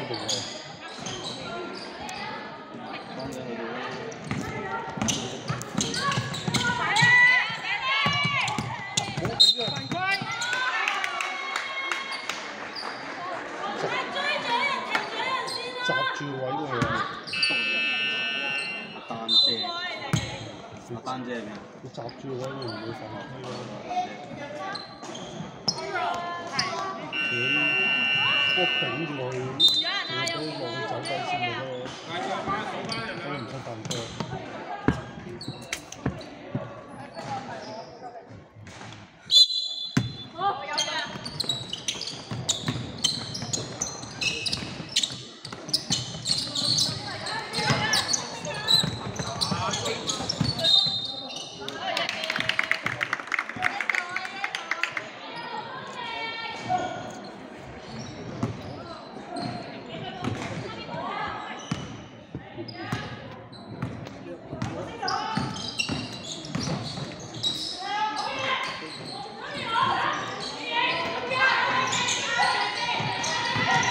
定喎。幫咗佢哋啦。閘住位喎。單姐，單姐係咩啊？佢閘住位，你唔會犯下梯咯。佢頂住落去，俾落去走底線咪得咯。所以唔使犯多。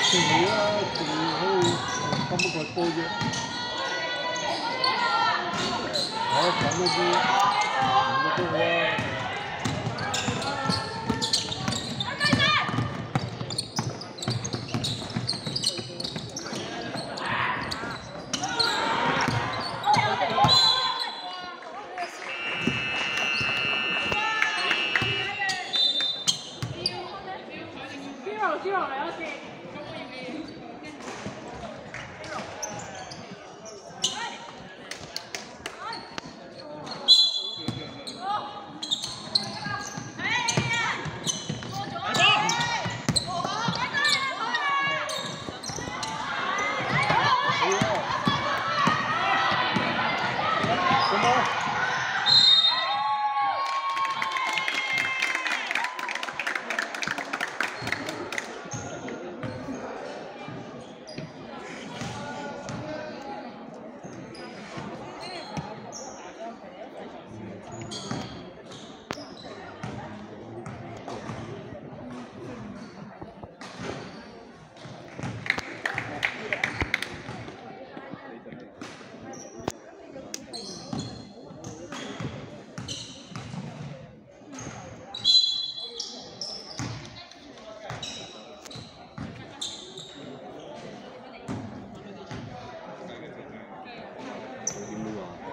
仲好啊，仲可以咁個波啫。好，咁嗰啲唔都好啊。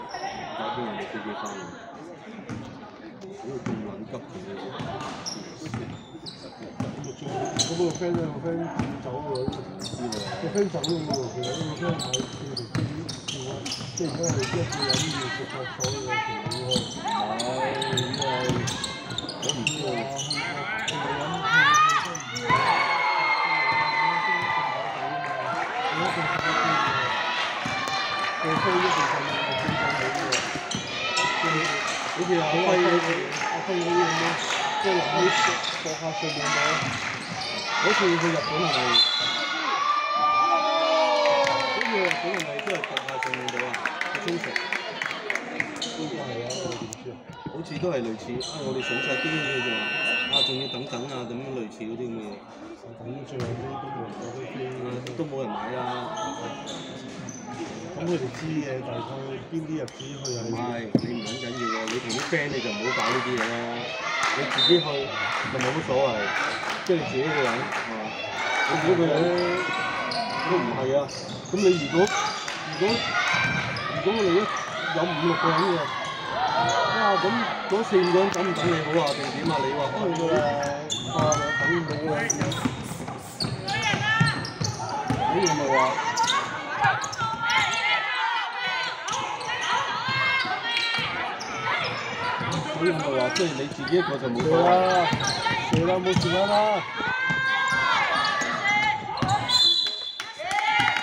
飛機翻嚟，嗰個咁撚急嘅咁個 friend 咧，個 friend 走喎，個 friend 走咗喎，其實個 friend 係叫條飛機叫啊，即係而家係一個人要食個所有嘅條路喎。應該我唔知啊，個飛一定係好似阿輝嗰啲咁樣，即係臨尾過下上面咗。好似去日本係咪？好似日本係咪都係過下上面咗啊？去沖繩應該係啊，我點知啊？好似都係類似啊！我哋上晒機嘅就話啊，仲要等等啊，咁樣類似嗰啲咁嘅嘢。咁最後尾都冇人攞飛機，都冇人買啊！咁佢哋知嘅，大概邊啲日子去係？唔係，你唔撚緊要喎，你同啲 friend 你就唔好搞呢啲嘢啦。你自己去就冇乜所謂，即係你自己一個人係嘛？你自己一個人都唔係啊。咁你如果我哋有5、6個人嘅，哇咁嗰4、5個人等唔等你好啊？定點啊？你話等唔到啦，等唔到啦。咁我咪話。所以咪話，即係你自己一個就冇所謂啦，冇時間啦。